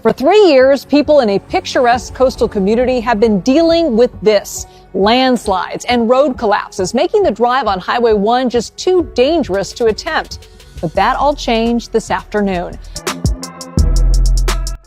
For 3 years, people in a picturesque coastal community have been dealing with this: landslides and road collapses, making the drive on Highway 1 just too dangerous to attempt. But that all changed this afternoon.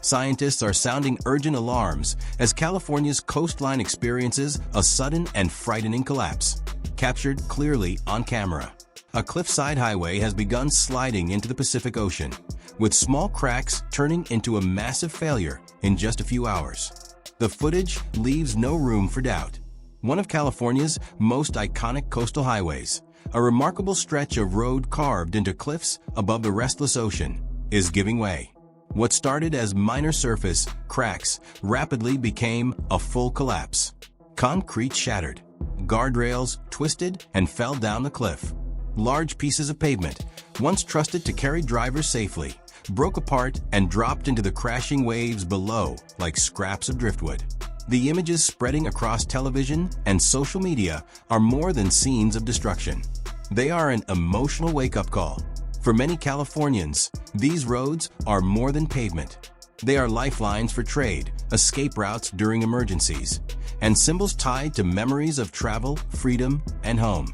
Scientists are sounding urgent alarms as California's coastline experiences a sudden and frightening collapse, captured clearly on camera. A cliffside highway has begun sliding into the Pacific Ocean, with small cracks turning into a massive failure in just a few hours. The footage leaves no room for doubt. One of California's most iconic coastal highways, a remarkable stretch of road carved into cliffs above the restless ocean, is giving way. What started as minor surface cracks rapidly became a full collapse. Concrete shattered, guardrails twisted and fell down the cliff. Large pieces of pavement, once trusted to carry drivers safely, broke apart and dropped into the crashing waves below like scraps of driftwood. The images spreading across television and social media are more than scenes of destruction. They are an emotional wake-up call. For many Californians, these roads are more than pavement. They are lifelines for trade, escape routes during emergencies, and symbols tied to memories of travel, freedom, and home.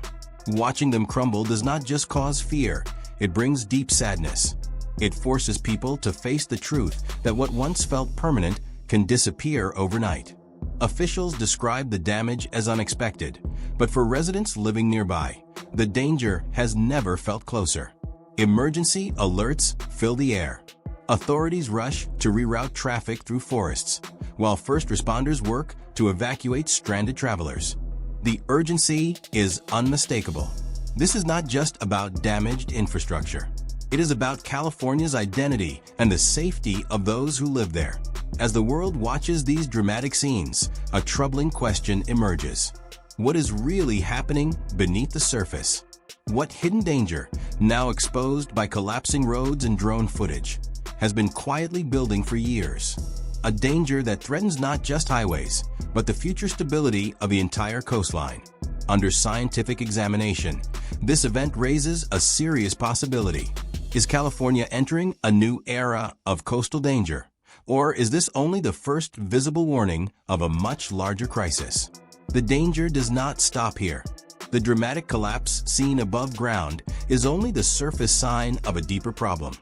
Watching them crumble does not just cause fear, it brings deep sadness. It forces people to face the truth that what once felt permanent can disappear overnight. Officials describe the damage as unexpected, but for residents living nearby, the danger has never felt closer. Emergency alerts fill the air. Authorities rush to reroute traffic through forests, while first responders work to evacuate stranded travelers. The urgency is unmistakable. This is not just about damaged infrastructure. It is about California's identity and the safety of those who live there. As the world watches these dramatic scenes, a troubling question emerges. What is really happening beneath the surface? What hidden danger, now exposed by collapsing roads and drone footage, has been quietly building for years? A danger that threatens not just highways, but the future stability of the entire coastline. Under scientific examination, this event raises a serious possibility. Is California entering a new era of coastal danger? Or is this only the first visible warning of a much larger crisis? The danger does not stop here. The dramatic collapse seen above ground is only the surface sign of a deeper problem.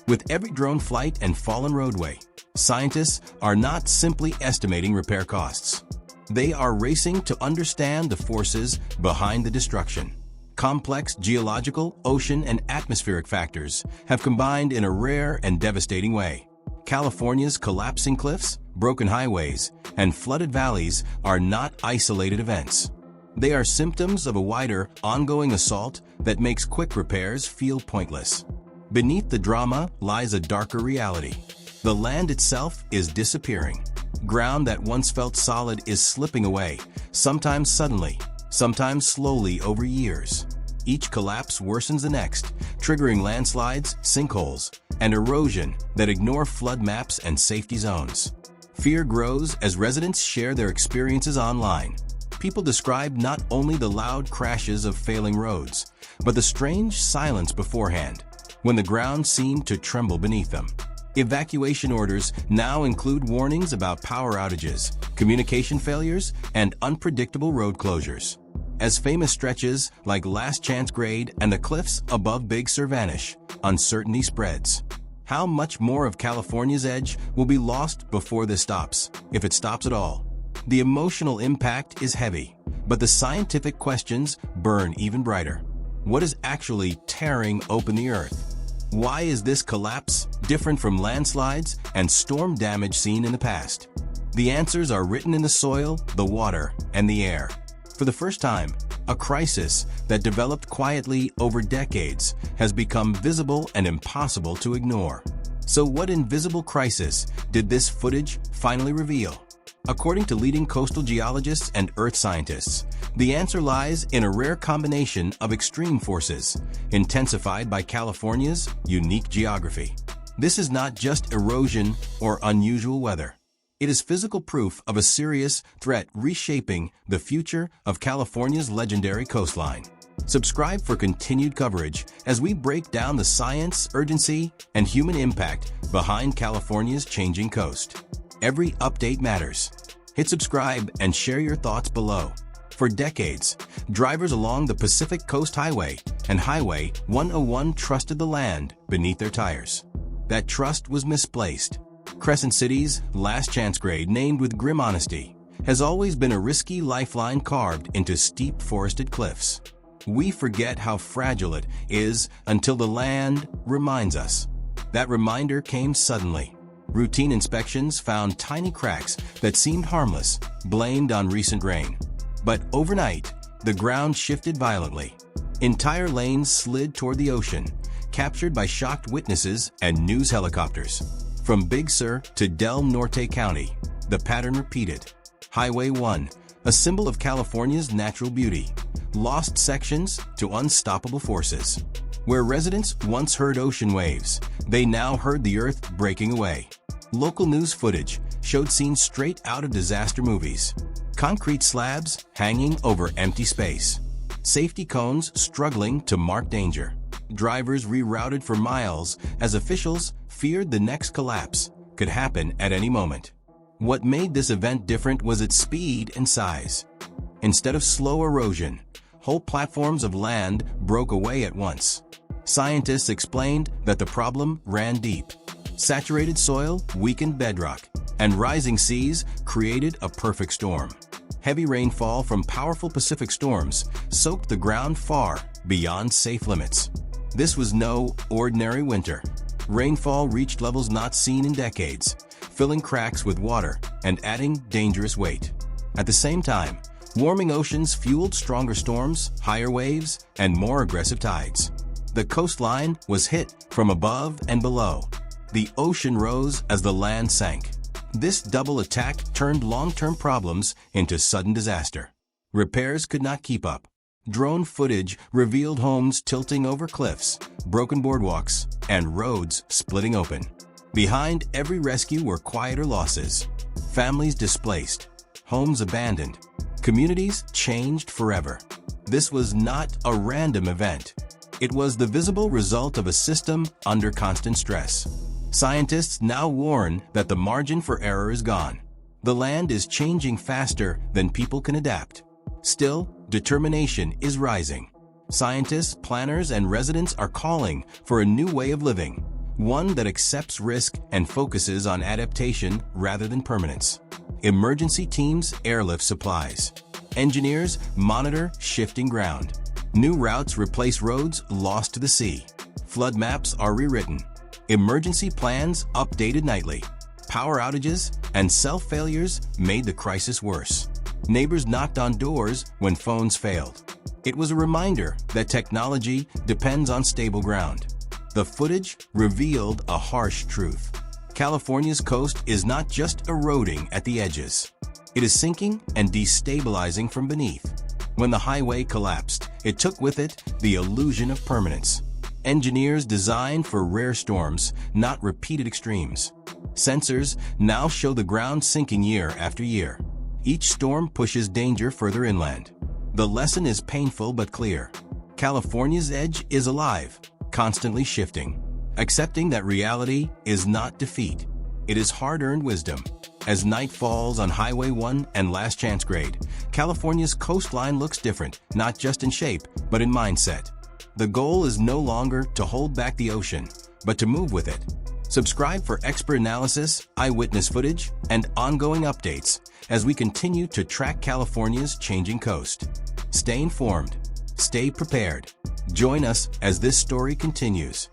With every drone flight and fallen roadway, scientists are not simply estimating repair costs. They are racing to understand the forces behind the destruction. Complex geological, ocean, and atmospheric factors have combined in a rare and devastating way. California's collapsing cliffs, broken highways, and flooded valleys are not isolated events. They are symptoms of a wider, ongoing assault that makes quick repairs feel pointless. Beneath the drama lies a darker reality. The land itself is disappearing. Ground that once felt solid is slipping away, sometimes suddenly, sometimes slowly over years. Each collapse worsens the next, triggering landslides, sinkholes, and erosion that ignore flood maps and safety zones. Fear grows as residents share their experiences online. People describe not only the loud crashes of failing roads, but the strange silence beforehand, when the ground seemed to tremble beneath them. Evacuation orders now include warnings about power outages, communication failures, and unpredictable road closures. As famous stretches like Last Chance Grade and the cliffs above Big Sur vanish, uncertainty spreads. How much more of California's edge will be lost before this stops, if it stops at all? The emotional impact is heavy, but the scientific questions burn even brighter. What is actually tearing open the earth? Why is this collapse different from landslides and storm damage seen in the past? The answers are written in the soil, the water, and the air. For the first time, a crisis that developed quietly over decades has become visible and impossible to ignore. So what invisible crisis did this footage finally reveal? According to leading coastal geologists and earth scientists, the answer lies in a rare combination of extreme forces, intensified by California's unique geography. This is not just erosion or unusual weather. It is physical proof of a serious threat reshaping the future of California's legendary coastline. Subscribe for continued coverage as we break down the science, urgency, and human impact behind California's changing coast. Every update matters. Hit subscribe and share your thoughts below. For decades, drivers along the Pacific Coast Highway and Highway 101 trusted the land beneath their tires. That trust was misplaced. Crescent City's last chance grade, named with grim honesty, has always been a risky lifeline carved into steep forested cliffs. We forget how fragile it is until the land reminds us. That reminder came suddenly. Routine inspections found tiny cracks that seemed harmless, blamed on recent rain. But overnight, the ground shifted violently. Entire lanes slid toward the ocean, captured by shocked witnesses and news helicopters. From Big Sur to Del Norte County, the pattern repeated. Highway 1, a symbol of California's natural beauty, lost sections to unstoppable forces. Where residents once heard ocean waves, they now heard the earth breaking away. Local news footage showed scenes straight out of disaster movies. Concrete slabs hanging over empty space. Safety cones struggling to mark danger. Drivers rerouted for miles as officials feared the next collapse could happen at any moment. What made this event different was its speed and size. Instead of slow erosion, whole platforms of land broke away at once. Scientists explained that the problem ran deep. Saturated soil weakened bedrock, and rising seas created a perfect storm. Heavy rainfall from powerful Pacific storms soaked the ground far beyond safe limits. This was no ordinary winter. Rainfall reached levels not seen in decades, filling cracks with water and adding dangerous weight. At the same time, warming oceans fueled stronger storms, higher waves, and more aggressive tides. The coastline was hit from above and below. The ocean rose as the land sank. This double attack turned long-term problems into sudden disaster. Repairs could not keep up. Drone footage revealed homes tilting over cliffs, broken boardwalks, and roads splitting open. Behind every rescue were quieter losses. Families displaced, homes abandoned, communities changed forever. This was not a random event. It was the visible result of a system under constant stress. Scientists now warn that the margin for error is gone. The land is changing faster than people can adapt. Still, determination is rising. Scientists, planners, and residents are calling for a new way of living, one that accepts risk and focuses on adaptation rather than permanence. Emergency teams airlift supplies. Engineers monitor shifting ground. New routes replace roads lost to the sea. Flood maps are rewritten. Emergency plans updated nightly. Power outages and self-failures made the crisis worse. Neighbors knocked on doors when phones failed. It was a reminder that technology depends on stable ground. The footage revealed a harsh truth. California's coast is not just eroding at the edges. It is sinking and destabilizing from beneath. When the highway collapsed, it took with it the illusion of permanence. Engineers designed for rare storms, not repeated extremes. Sensors now show the ground sinking year after year. Each storm pushes danger further inland. The lesson is painful but clear. California's edge is alive, constantly shifting. Accepting that reality is not defeat. It is hard-earned wisdom. As night falls on Highway 1 and Last Chance Grade, California's coastline looks different, not just in shape, but in mindset. The goal is no longer to hold back the ocean, but to move with it. Subscribe for expert analysis, eyewitness footage, and ongoing updates as we continue to track California's changing coast. Stay informed, stay prepared. Join us as this story continues.